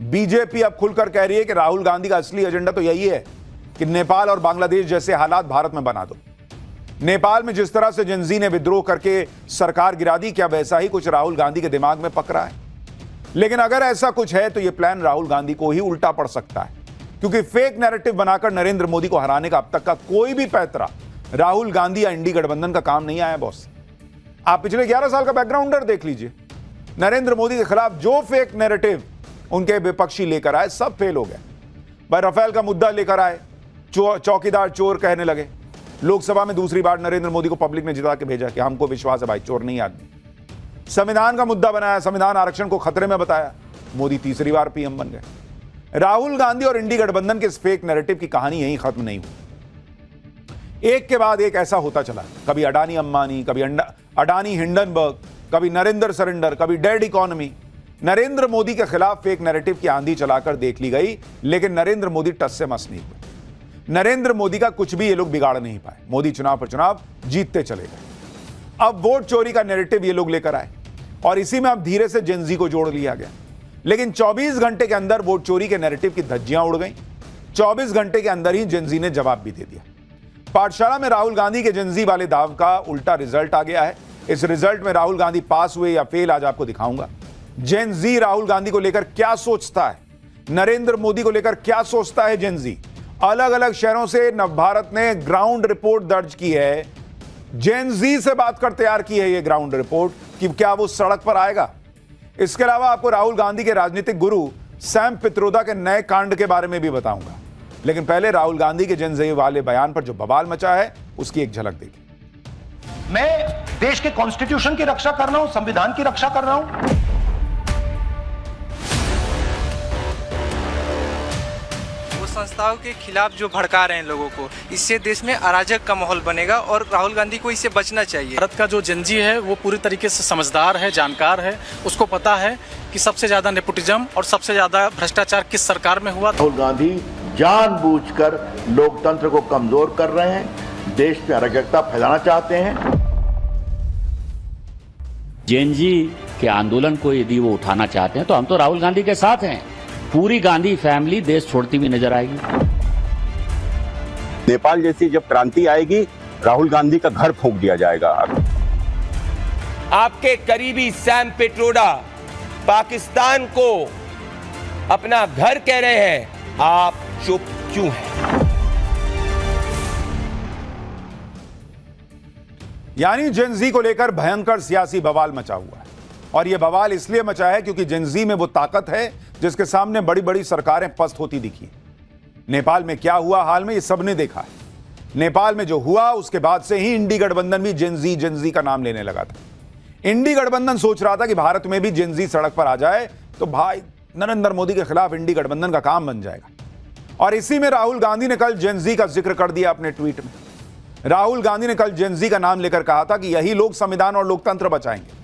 BJP अब खुलकर कह रही है कि राहुल गांधी का असली एजेंडा तो यही है कि नेपाल और बांग्लादेश जैसे हालात भारत में बना दो। नेपाल में जिस तरह से जेनजी ने विद्रोह करके सरकार गिरा दी, क्या वैसा ही कुछ राहुल गांधी के दिमाग में पक रहा है? लेकिन अगर ऐसा कुछ है तो यह प्लान राहुल गांधी को ही उल्टा पड़ सकता है, क्योंकि फेक नैरेटिव बनाकर नरेंद्र मोदी को हराने का अब तक का कोई भी पैतरा राहुल गांधी या इंडी गठबंधन का काम नहीं आया बॉस। आप पिछले 11 साल का बैकग्राउंडर देख लीजिए। नरेंद्र मोदी के खिलाफ जो फेक नैरेटिव उनके विपक्षी लेकर आए सब फेल हो गए। भाई राफेल का मुद्दा लेकर आए, चौकीदार चोर कहने लगे। लोकसभा में दूसरी बार नरेंद्र मोदी को पब्लिक ने जिता के भेजा कि हमको विश्वास है भाई चोर नहीं आदमी। संविधान का मुद्दा बनाया, संविधान आरक्षण को खतरे में बताया, मोदी तीसरी बार पीएम बन गए। राहुल गांधी और इंडी गठबंधन के इस फेक नैरेटिव की कहानी यहीं खत्म नहीं हुई। एक के बाद एक ऐसा होता चला, कभी अडानी अंबानी, कभी अडानी हिंडनबर्ग, कभी नरेंद्र सरेंडर, कभी डेड इकोनॉमी। नरेंद्र मोदी के खिलाफ फेक नैरेटिव की आंधी चलाकर देख ली गई, लेकिन नरेंद्र मोदी टस से मस नहीं हुए। नरेंद्र मोदी का कुछ भी ये लोग बिगाड़ नहीं पाए। मोदी चुनाव पर चुनाव जीतते चले गए। अब वोट चोरी का नैरेटिव ये लोग लेकर आए और इसी में अब धीरे से जेनजी को जोड़ लिया गया। लेकिन 24 घंटे के अंदर वोट चोरी के नैरेटिव की धज्जियां उड़ गई। 24 घंटे के अंदर ही जेनजी ने जवाब भी दे दिया। पाठशाला में राहुल गांधी के जेनजी वाले दाव का उल्टा रिजल्ट आ गया है। इस रिजल्ट में राहुल गांधी पास हुए या फेल आज आपको दिखाऊंगा। जेनजी राहुल गांधी को लेकर क्या सोचता है, नरेंद्र मोदी को लेकर क्या सोचता है जेनजी। अलग अलग शहरों से नवभारत ने ग्राउंड रिपोर्ट दर्ज की है। जेनजी से बात कर तैयार की है यह ग्राउंड रिपोर्ट कि क्या वो सड़क पर आएगा। इसके अलावा आपको राहुल गांधी के राजनीतिक गुरु सैम पित्रोदा के नए कांड के बारे में भी बताऊंगा। लेकिन पहले राहुल गांधी के जेनजी वाले बयान पर जो बवाल मचा है उसकी एक झलक देखिए। मैं देश के कॉन्स्टिट्यूशन की रक्षा कर रहा हूं, संविधान की रक्षा कर रहा हूं। संस्थाओं के खिलाफ जो भड़का रहे हैं लोगों को, इससे देश में अराजक का माहौल बनेगा और राहुल गांधी को इससे बचना चाहिए। भारत का जो जेनजी है वो पूरी तरीके से समझदार है, जानकार है। उसको पता है कि सबसे ज्यादा नेपोटिज्म और सबसे ज्यादा भ्रष्टाचार किस सरकार में हुआ। राहुल गांधी जानबूझकर लोकतंत्र को कमजोर कर रहे हैं, देश में अराजकता फैलाना चाहते हैं। जेनजी के आंदोलन को यदि वो उठाना चाहते हैं तो हम तो राहुल गांधी के साथ हैं। पूरी गांधी फैमिली देश छोड़ती हुई नजर आएगी। नेपाल जैसी जब क्रांति आएगी, राहुल गांधी का घर फूंक दिया जाएगा। आपके करीबी सैम पित्रोदा पाकिस्तान को अपना घर कह रहे हैं, आप चुप क्यों हैं? यानी जेनजी को लेकर भयंकर सियासी बवाल मचा हुआ है। और यह बवाल इसलिए मचा है क्योंकि जेनजी में वो ताकत है जिसके सामने बड़ी बड़ी सरकारें पस्त होती दिखी। नेपाल में क्या हुआ हाल में ये सबने देखा है। नेपाल में जो हुआ उसके बाद से ही इंडी गठबंधन भी जेनजी का नाम लेने लगा था। इंडी गठबंधन सोच रहा था कि भारत में भी जेनजी सड़क पर आ जाए तो भाई नरेंद्र मोदी के खिलाफ इंडी गठबंधन का काम बन जाएगा। और इसी में राहुल गांधी ने कल जेनजी का जिक्र कर दिया अपने ट्वीट में। राहुल गांधी ने कल जेनजी का नाम लेकर कहा था कि यही लोग संविधान और लोकतंत्र बचाएंगे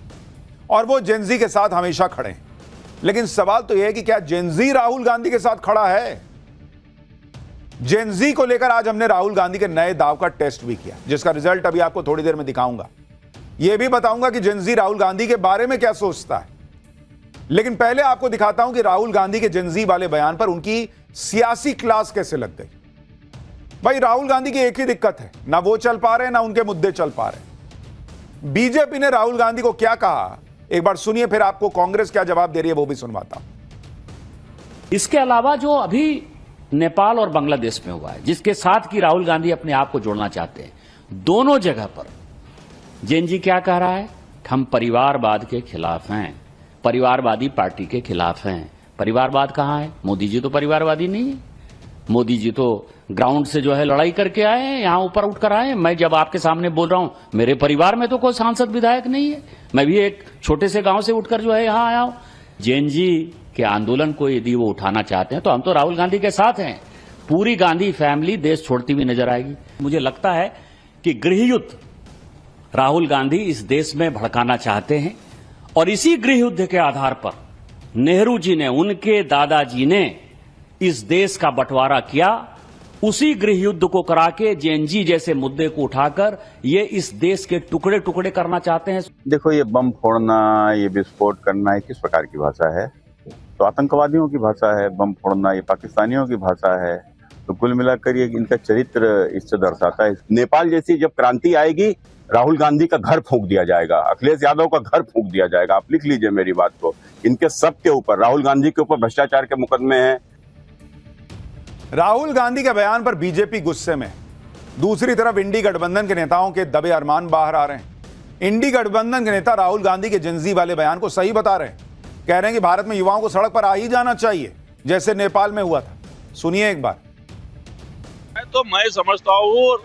और वो जेनजी के साथ हमेशा खड़े हैं। लेकिन सवाल तो यह है कि क्या जेनजी राहुल गांधी के साथ खड़ा है? जेनजी को लेकर आज हमने राहुल गांधी के नए दाव का टेस्ट भी किया, जिसका रिजल्ट अभी आपको थोड़ी देर में दिखाऊंगा। यह भी बताऊंगा कि जेनजी राहुल गांधी के बारे में क्या सोचता है। लेकिन पहले आपको दिखाता हूं कि राहुल गांधी के जेनजी वाले बयान पर उनकी सियासी क्लास कैसे लग गई। भाई राहुल गांधी की एक ही दिक्कत है, ना वो चल पा रहे ना उनके मुद्दे चल पा रहे। बीजेपी ने राहुल गांधी को क्या कहा एक बार सुनिए, फिर आपको कांग्रेस क्या जवाब दे रही है वो भी सुनवाता हूं। इसके अलावा जो अभी नेपाल और बांग्लादेश में हुआ है, जिसके साथ की राहुल गांधी अपने आप को जोड़ना चाहते हैं, दोनों जगह पर जेनजी क्या कह रहा है? हम परिवारवाद के खिलाफ हैं, परिवारवादी पार्टी के खिलाफ हैं। परिवारवाद कहां है? मोदी जी तो परिवारवादी नहीं है। मोदी जी तो ग्राउंड से जो है लड़ाई करके आए हैं, यहां ऊपर उठकर आए हैं। मैं जब आपके सामने बोल रहा हूं, मेरे परिवार में तो कोई सांसद विधायक नहीं है। मैं भी एक छोटे से गांव से उठकर जो है यहां आया हूं। जेनजी के आंदोलन को यदि वो उठाना चाहते हैं तो हम तो राहुल गांधी के साथ हैं। पूरी गांधी फैमिली देश छोड़ती हुई नजर आएगी। मुझे लगता है कि गृहयुद्ध राहुल गांधी इस देश में भड़काना चाहते हैं और इसी गृहयुद्ध के आधार पर नेहरू जी ने, उनके दादाजी ने इस देश का बंटवारा किया। उसी गृहयुद्ध को करा के जेनजी जैसे मुद्दे को उठाकर ये इस देश के टुकड़े टुकड़े करना चाहते हैं। देखो, ये बम फोड़ना, ये विस्फोट करना, ये किस प्रकार की भाषा है? तो आतंकवादियों की भाषा है, बम फोड़ना ये पाकिस्तानियों की भाषा है। तो कुल मिलाकर ये इनका चरित्र इससे दर्शाता है। नेपाल जैसी जब क्रांति आएगी, राहुल गांधी का घर फूंक दिया जाएगा, अखिलेश यादव का घर फूंक दिया जाएगा। आप लिख लीजिए मेरी बात को। इनके सब के ऊपर, राहुल गांधी के ऊपर भ्रष्टाचार के मुकदमे हैं। राहुल गांधी के बयान पर बीजेपी गुस्से में। दूसरी तरफ इंडी गठबंधन के नेताओं के दबे अरमान बाहर आ रहे हैं। इंडी गठबंधन के नेता राहुल गांधी के जेंजी वाले बयान को सही बता रहे हैं। कह रहे हैं कि भारत में युवाओं को सड़क पर आ ही जाना चाहिए, जैसे नेपाल में हुआ था। सुनिए एक बार। तो मैं समझता हूँ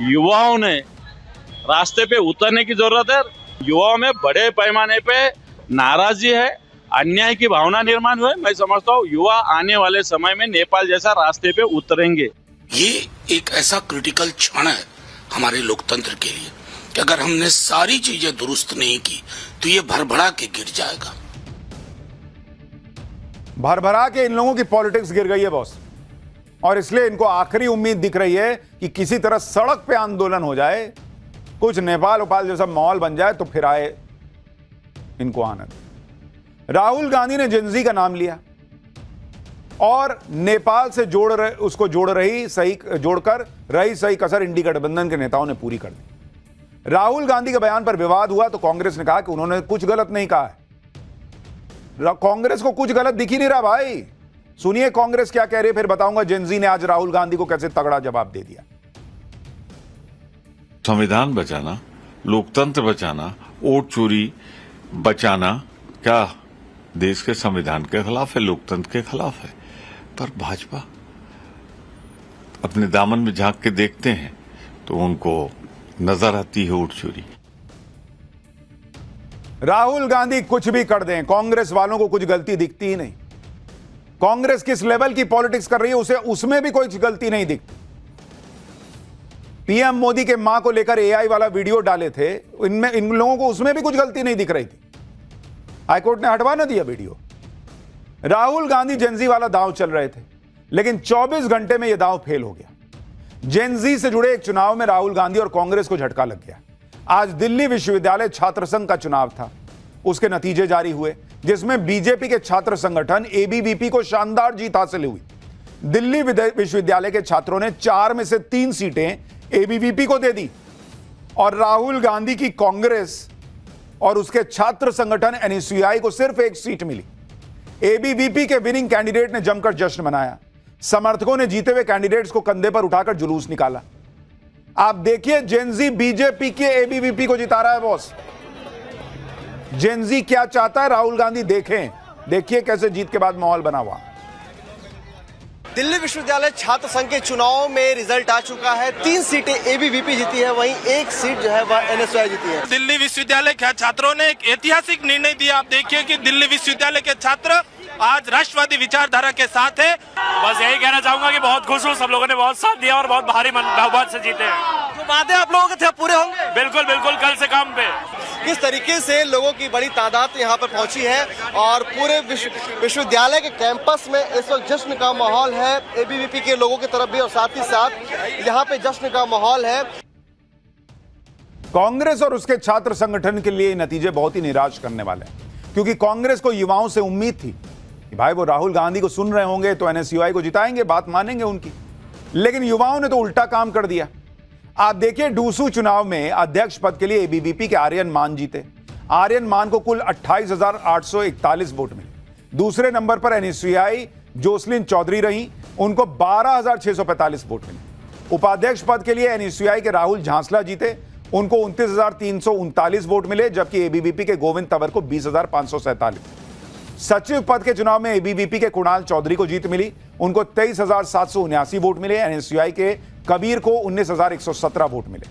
युवाओं ने रास्ते पे उतरने की जरूरत है। युवाओं में बड़े पैमाने पे नाराजगी है, अन्याय की भावना निर्माण हुए। मैं समझता हूँ युवा आने वाले समय में नेपाल जैसा रास्ते पे उतरेंगे। ये एक ऐसा क्रिटिकल क्षण है हमारे लोकतंत्र के लिए कि अगर हमने सारी चीजें दुरुस्त नहीं की तो ये भरभरा के गिर जाएगा। भरभरा के इन लोगों की पॉलिटिक्स गिर गई है बॉस, और इसलिए इनको आखिरी उम्मीद दिख रही है कि किसी तरह सड़क पे आंदोलन हो जाए, कुछ नेपाल उपाल जैसा माहौल बन जाए तो फिर आए इनको आनंद। राहुल गांधी ने जेंजी का नाम लिया और नेपाल से उसको जोड़कर रही सही कसर इंडी गठबंधन के नेताओं ने पूरी कर दी। राहुल गांधी के बयान पर विवाद हुआ तो कांग्रेस ने कहा कि उन्होंने कुछ गलत नहीं कहा है। कांग्रेस को कुछ गलत दिख ही नहीं रहा भाई। सुनिए कांग्रेस क्या कह रही है, फिर बताऊंगा जेंजी ने आज राहुल गांधी को कैसे तगड़ा जवाब दे दिया। संविधान बचाना, लोकतंत्र बचाना, वोट चोरी बचाना क्या देश के संविधान के खिलाफ है, लोकतंत्र के खिलाफ है। पर भाजपा अपने दामन में झांक के देखते हैं तो उनको नजर आती है वोट चोरी। राहुल गांधी कुछ भी कर दें, कांग्रेस वालों को कुछ गलती दिखती ही नहीं। कांग्रेस किस लेवल की पॉलिटिक्स कर रही है उसे उसमें भी कोई गलती नहीं दिखती। पीएम मोदी के मां को लेकर एआई वाला वीडियो डाले थे, इनमें इन लोगों को उसमें भी कुछ गलती नहीं दिख रही थी। हाईकोर्ट ने हटवा ना दिया वीडियो। राहुल गांधी जेंजी वाला दांव चल रहे थे, लेकिन 24 घंटे में यह दांव फेल हो गया। जेंजी से जुड़े एक चुनाव में राहुल गांधी और कांग्रेस को झटका लग गया। आज दिल्ली विश्वविद्यालय छात्र संघ का चुनाव था, उसके नतीजे जारी हुए जिसमें बीजेपी के छात्र संगठन एबीवीपी को शानदार जीत हासिल हुई। दिल्ली विश्वविद्यालय के छात्रों ने 4 में से 3 सीटें एबीवीपी को दे दी और राहुल गांधी की कांग्रेस और उसके छात्र संगठन एनएसयूआई को सिर्फ 1 सीट मिली। एबीवीपी के विनिंग कैंडिडेट ने जमकर जश्न मनाया। समर्थकों ने जीते हुए कैंडिडेट्स को कंधे पर उठाकर जुलूस निकाला। आप देखिए जेंजी बीजेपी के एबीवीपी को जिता रहा है बॉस। जेंजी क्या चाहता है राहुल गांधी देखिए कैसे जीत के बाद माहौल बना हुआ। दिल्ली विश्वविद्यालय छात्र संघ के चुनाव में रिजल्ट आ चुका है। 3 सीटें एबीवीपी जीती है, वहीं 1 सीट जो है वह एनएसयूआई जीती है। दिल्ली विश्वविद्यालय के छात्रों ने एक ऐतिहासिक निर्णय दिया। आप देखिए कि दिल्ली विश्वविद्यालय के छात्र आज राष्ट्रवादी विचारधारा के साथ है। बस यही कहना चाहूंगा कि बहुत खुश हूँ, सब लोगों ने बहुत साथ दिया और बहुत भारी बहुमत से जीते हैं। जो वादे आप लोगों के थे पूरे होंगे? बिल्कुल बिल्कुल, कल से काम पे। किस तरीके से लोगों की बड़ी तादाद यहाँ पर पहुंची है और पूरे विश्वविद्यालय के कैंपस में इस वक्त जश्न का माहौल है, एबीवीपी के लोगों की तरफ भी और साथ ही साथ यहाँ पे जश्न का माहौल है। कांग्रेस और उसके छात्र संगठन के लिए नतीजे बहुत ही निराश करने वाले हैं, क्योंकि कांग्रेस को युवाओं से उम्मीद थी कि भाई वो राहुल गांधी को सुन रहे होंगे तो एनएसयूआई को जिताएंगे, बात मानेंगे उनकी। लेकिन युवाओं ने तो उल्टा काम कर दिया। आप देखिए डूसू चुनाव में अध्यक्ष पद के लिए एबीवीपी के आर्यन मान जीते। आर्यन मान को कुल 28,841 वोट मिले। दूसरे नंबर पर एनएसयूआई जोसलिन चौधरी रही, उनको 12,645 वोट मिले। उपाध्यक्ष पद के लिए एनएसयूआई के राहुल झांसला जीते, उनको 29,339 वोट मिले, जबकि एबीवीपी के गोविंद तंवर को 20,547। सचिव पद के चुनाव में एबीवीपी के कुणाल चौधरी को जीत मिली, उनको 23,779 वोट मिले। एनएसयूआई के कबीर को 19,117 वोट मिले।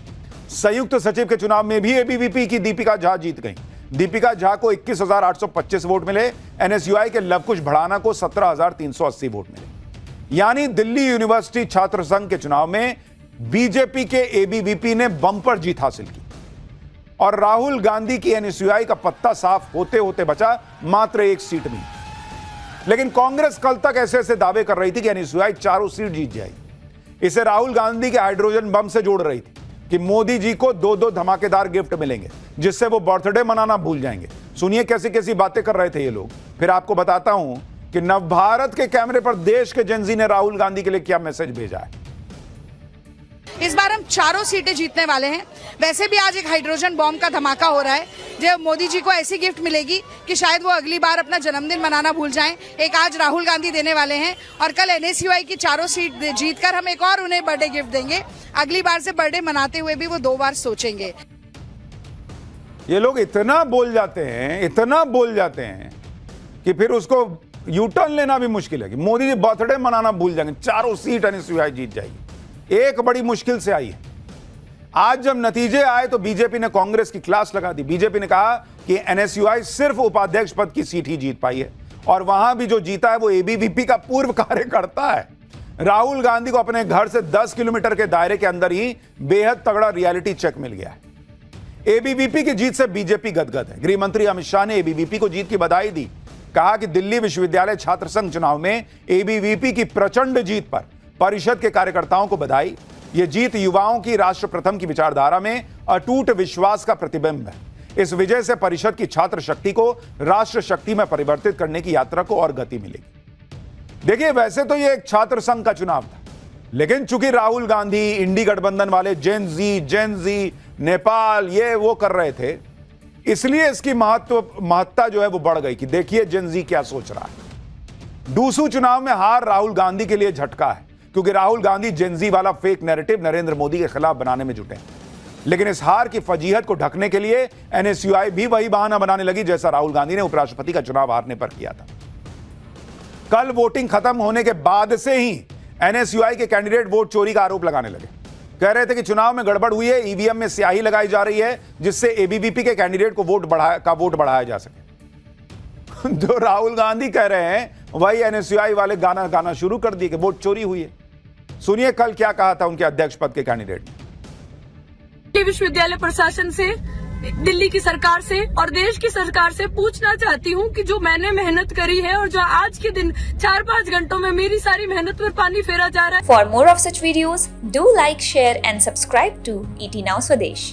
संयुक्त सचिव के चुनाव में भी एबीवीपी की दीपिका झा जीत गई। दीपिका झा को 21,825 वोट मिले। एनएसयूआई के लवकुश भड़ाना को 17,380 वोट मिले। यानी दिल्ली यूनिवर्सिटी छात्र संघ के चुनाव में बीजेपी के एबीवीपी ने बम्पर जीत हासिल की और राहुल गांधी की एनएसयूआई का पत्ता साफ होते होते बचा मात्र 1 सीट में। लेकिन कांग्रेस कल तक ऐसे दावे कर रही थी कि एनएसयूआई 4 सीट जीत जाएगी। इसे राहुल गांधी के हाइड्रोजन बम से जोड़ रही थी कि मोदी जी को 2 धमाकेदार गिफ्ट मिलेंगे जिससे वो बर्थडे मनाना भूल जाएंगे। सुनिए कैसी कैसी बातें कर रहे थे ये लोग, फिर आपको बताता हूं कि नवभारत के कैमरे पर देश के जेनजी ने राहुल गांधी के लिए क्या मैसेज भेजा है। इस बार हम चारों सीटें जीतने वाले हैं। वैसे भी आज एक हाइड्रोजन बॉम्ब का धमाका हो रहा है, जो मोदी जी को ऐसी गिफ्ट मिलेगी कि शायद वो अगली बार अपना जन्मदिन मनाना भूल जाएं। एक आज राहुल गांधी देने वाले हैं और कल NSUI की चारों सीट जीतकर हम एक और उन्हें बर्थडे गिफ्ट देंगे। अगली बार से बर्थडे मनाते हुए भी वो 2 बार सोचेंगे। ये लोग इतना बोल जाते हैं कि फिर उसको यूटर्न लेना भी मुश्किल है कि मोदी जी बर्थडे मनाना भूल जाएंगे, चारों सीट NSUI जीत जाएगी। एक बड़ी मुश्किल से आई है। आज जब नतीजे आए तो बीजेपी ने कांग्रेस की क्लास लगा दी। बीजेपी ने कहा कि NSUI सिर्फ उपाध्यक्ष पद की सीट ही जीत पाई है और वहां भी जो जीता है वो ABVP का पूर्व कार्यकर्ता है। राहुल गांधी को अपने घर से 10 किलोमीटर के दायरे के अंदर ही बेहद तगड़ा रियलिटी चेक मिल गया है। ABVP की जीत से बीजेपी गदगद है। गृह मंत्री अमित शाह ने ABVP को जीत की बधाई दी। कहा कि दिल्ली विश्वविद्यालय छात्र संघ चुनाव में ABVP की प्रचंड जीत पर परिषद के कार्यकर्ताओं को बधाई। यह जीत युवाओं की राष्ट्र प्रथम की विचारधारा में अटूट विश्वास का प्रतिबिंब है। इस विजय से परिषद की छात्र शक्ति को राष्ट्र शक्ति में परिवर्तित करने की यात्रा को और गति मिलेगी। देखिए, वैसे तो यह एक छात्र संघ का चुनाव था, लेकिन चूंकि राहुल गांधी इंडी गठबंधन वाले जेनजी नेपाल ये वो कर रहे थे, इसलिए इसकी महत्ता जो है वो बढ़ गई कि देखिए जेनजी क्या सोच रहा है। डूसू चुनाव में हार राहुल गांधी के लिए झटका है, क्योंकि राहुल गांधी जेनजी वाला फेक नैरेटिव नरेंद्र मोदी के खिलाफ बनाने में जुटे हैं। लेकिन इस हार की फजीहत को ढकने के लिए NSUI भी वही बहाना बनाने लगी जैसा राहुल गांधी ने उपराष्ट्रपति का चुनाव हारने पर किया था। कल वोटिंग खत्म होने के बाद से ही NSUI के कैंडिडेट वोट चोरी का आरोप लगाने लगे। कह रहे थे कि चुनाव में गड़बड़ हुई है, EVM में स्याही लगाई जा रही है जिससे ABVP के कैंडिडेट को वोट बढ़ाया जा सके। जो राहुल गांधी कह रहे हैं वही NSUI वाले गाना शुरू कर दिए कि वोट चोरी हुई है। सुनिए कल क्या कहा था उनके अध्यक्ष पद के कैंडिडेट ने। विश्वविद्यालय प्रशासन से, दिल्ली की सरकार से और देश की सरकार से पूछना चाहती हूँ कि जो मैंने मेहनत करी है और जो आज के दिन 4-5 घंटों में मेरी सारी मेहनत पर पानी फेरा जा रहा है। For more of such videos, do like, share and subscribe to ET Now Swadesh.